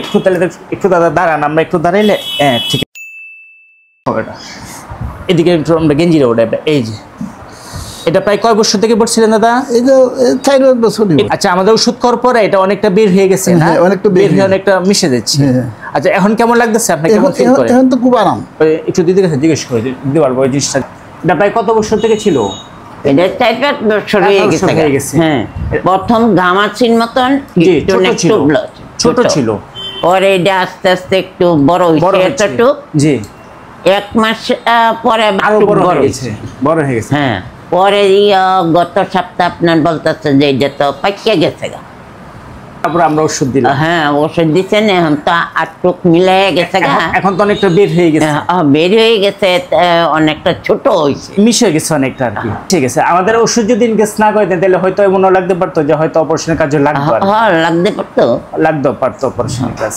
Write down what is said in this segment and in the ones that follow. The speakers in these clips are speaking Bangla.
একটু তাহলে একটু দাদা দাঁড়ান, আমরা একটু দাঁড়াইলে হ্যাঁ ঠিক হবে না। এদিকে একটু আমরা গেঞ্জি রোড এই যে এটা প্রায় কয় বছর থেকে পড়ছিলেন দাদা? এই যে 4 বছর। আচ্ছা, আমাদের ওষুধ খাওয়ার পরে এটা অনেকটা বের হয়ে গেছে না? অনেকটা বের হয়ে অনেকটা মিশে যাচ্ছে। আচ্ছা, এখন কেমন লাগতেছে? আপনি কেমন ফিল করেন? এখন তো খুব আরাম। একটু দিদির কাছে জিজ্ঞেস করে দিতে পারবো এই জিনিসটা। এটা প্রায় কত বছর থেকে ছিল? এটা 4-5 বছর হয়ে গেছে। হ্যাঁ, প্রথম ঘামাচির মতন ছোট ছিল, পরে এটা আস্তে আস্তে একটু বড় হয়েছে। এতটুকু জি 1 মাস পরে আরো বড় হয়ে গেছে। হ্যাঁ, পরে গত সপ্তাহ আপনার বলতেছে যে এটা তো পাইকে গেছে গা। তারপর আমরা ওষুধ দিলাম। হ্যাঁ, ওষুধ দিচ্ছেন, এখন তো আটটুক মিলে গেছে গা। এখন তো অনেকটা বের হয়ে গেছে। বের হয়ে গেছে, অনেকটা ছোট হয়েছে, মিশে গেছে অনেকটা আর কি। ঠিক আছে, আমাদের ওষুধ যদি ইনকেস না করে দেন তাহলে হয়তো এমনও লাগতে পারতো যে হয়তো অপারেশনের কাজে লাগতো। হ্যাঁ, লাগতে পারতো অপারেশনের কাজ।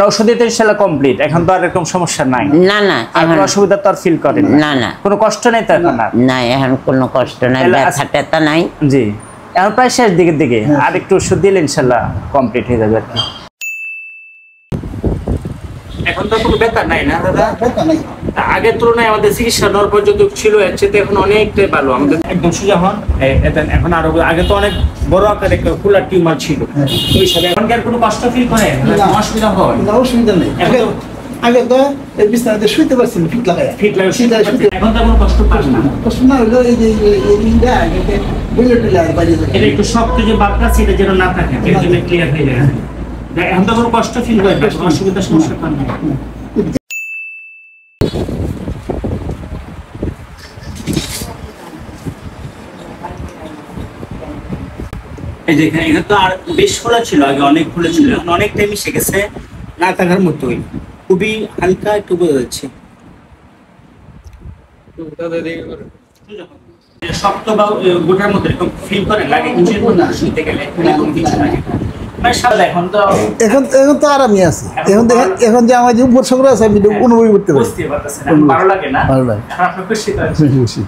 ওষুধ দিতে ইনশাআল্লাহ কমপ্লিট, এখন তো আর এরকম সমস্যা নাই। না এখন অসুবিধা তো আর ফিল করেন না, কোনো কষ্ট নেই তো এখন আর? না, এখন কোনো কষ্ট নাই, ব্যথা ট্যাথা নাই। জি, এখন প্রায় শেষ দিকে আর একটু ওষুধ দিলে ইনশাআল্লাহ কমপ্লিট হয়ে যাবে আর কি। এখন তো কোনো ব্যথা নাই না দাদা? ব্যথা নাই। আগের তুলনায় আমাদের চিকিৎসা নেওয়ার পর যত ছিল এর চেয়ে এখন অনেকটাই ভালো। আমাদের একদম সোজা হন। এখন আরো আগে তো অনেক বড় আকারে একটা ফুলার টিউমার ছিল, ওই হিসাবে এখন কি আর কোনো কষ্ট ফিল করেন? অসুবিধা হয় না, অসুবিধা নেই। আগে তো এই বিছানাতে শুইতে পারছি না, ফিট লাগায়। এখন তো কোনো কষ্ট পাস না। কষ্ট না হইলো এই যে এইটা আগে বুলেট বাইরে যায়। এটা একটু শক্ত যে বাতটা ছিল যেন না থাকে, এর জন্য ক্লিয়ার হয়ে যায়। এখন তো কোনো কষ্ট ফিল হয় না, অসুবিধা সমস্যা পান না। এই যে এখানে তো আর বেশ খোলা ছিল, আগে অনেক খোলা ছিল, এখন অনেকটাই মিশে গেছে, না থাকার মতোই। খুবই হালকা একটু বোঝা যাচ্ছে। শক্ত বা গোটার মধ্যে এরকম ফিল করে লাগে কিছু না, শুনতে গেলে এরকম কিছু লাগে। এখন তো আরামই আছে। এখন যে আমার যে উপসর্গ আছে আমি অনুভব করতে পারি। বুঝতে পারতেছেন, ভালো লাগে না? ভালো লাগে। আপনার খুশি তো? খুশি।